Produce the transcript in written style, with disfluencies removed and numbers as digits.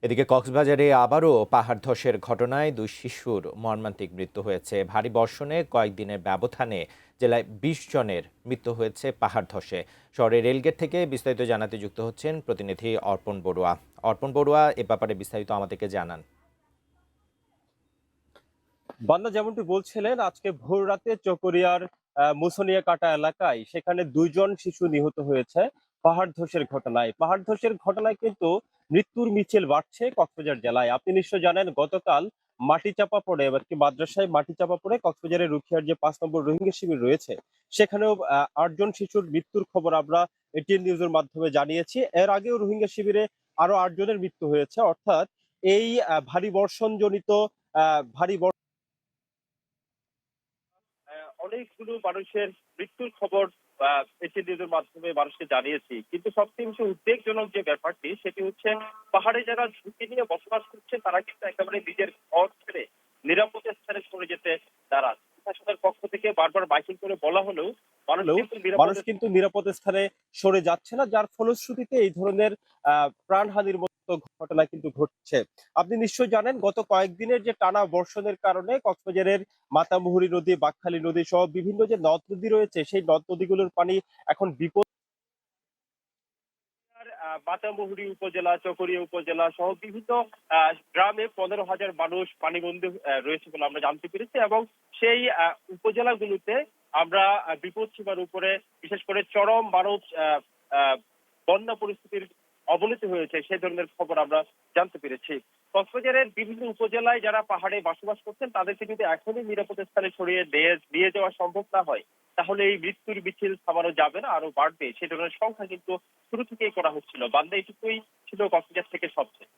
এদিকে কক্সবাজারে আবারও পাহাড় ধসের ঘটনায় 2 শিশুর মর্মান্তিক মৃত্যু হয়েছে। ভারী বর্ষণে কয়েকদিনের ব্যবধানে জেলায় 20 জনের মৃত্যু হয়েছে পাহাড় ধসে। শহরের রেলগেট থেকে বিস্তারিত জানাতে যুক্ত হচ্ছেন প্রতিনিধি অর্পণ বড়ুয়া। অর্পণ বড়ুয়া এ ব্যাপারে বিস্তারিত আমাদেরকে জানান। বান্দা যেমনটি বলছিলেন, আজকে ভোর রাতে চকরিয়ার মুসনিয়া কাটা এলাকায় সেখানে 2 জন শিশু নিহত হয়েছে পাহাড় ধসের ঘটনায়। পাহাড় ধসের ঘটনায় কিন্তু মৃত্যুর মিছিল বাড়ছে কক্সবাজার জেলায়। আপনি নিশ্চয় জানেন, গতকাল মাটি চাপা পড়ে এবার কি মাদ্রাসায় মাটি চাপা পড়ে কক্সবাজারের রুখিয়ার যে 5 নম্বর রোহিঙ্গা শিবির রয়েছে সেখানেও 8 জন শিশুর মৃত্যুর খবর আমরা এটিএন নিউজের মাধ্যমে জানিয়েছি। এর আগেও রোহিঙ্গা শিবিরে আরো 8 জনের মৃত্যু হয়েছে। অর্থাৎ এই ভারী বর্ষণজনিত ভারী অনেকগুলো মানুষের মৃত্যুর খবর এটিএনের মাধ্যমে মানুষকে জানিয়েছি, কিন্তু সবচেয়ে বেশি উদ্বেগজনক যে ব্যাপারটি সেটি হচ্ছে পাহাড়ে যারা ঝুঁকি নিয়ে বসবাস করছে তারা কিন্তু একেবারে নিজের ঘর ছেড়ে নিরাপদ স্থানে সরে যেতে তারা প্রশাসনের পক্ষ থেকে বারবার মাইকিং করে বলা হলেও মানুষ কিন্তু নিরাপদ স্থানে সরে যাচ্ছে না, যার ফলশ্রুতিতে এই ধরনের প্রাণহানির মতো ঘটনা কিন্তু ঘটছে। আপনি নিশ্চয়ই জানেন, গত কয়েকদিনের যে টানা বর্ষণের কারণে কক্সবাজারের মাতামুহুরী নদী, বাঁকখালী নদী সহ বিভিন্ন যে নদ নদী রয়েছে সেই নদ নদীগুলোর পানি এখন বিপদ। মাতামুহুরী উপজেলা, চকরিয়া উপজেলা সহ বিভিন্ন গ্রামে 15,000 মানুষ পানিবন্দী রয়েছে বলে আমরা জানতে পেরেছি, এবং সেই উপজেলাগুলোতে আমরা বিপদ সীমার উপরে, বিশেষ করে চরম মানব বন্যা পরিস্থিতির অবনতি হয়েছে সেই ধরনের খবর আমরা জানতে পেরেছি। কক্সবাজারের বিভিন্ন উপজেলায় যারা পাহাড়ে বসবাস করছেন তাদেরকে যদি এখনই নিরাপদ স্থানে সরিয়ে নিয়ে যাওয়া সম্ভব না হয়, তাহলে এই মৃত্যুর মিছিল থামানো যাবে না, আরো বাড়বে। সে ধরনের সংখ্যা কিন্তু শুরু থেকেই করা হচ্ছিল। বান্দা এটুকুই ছিল কক্সবাজার থেকে সবচেয়ে।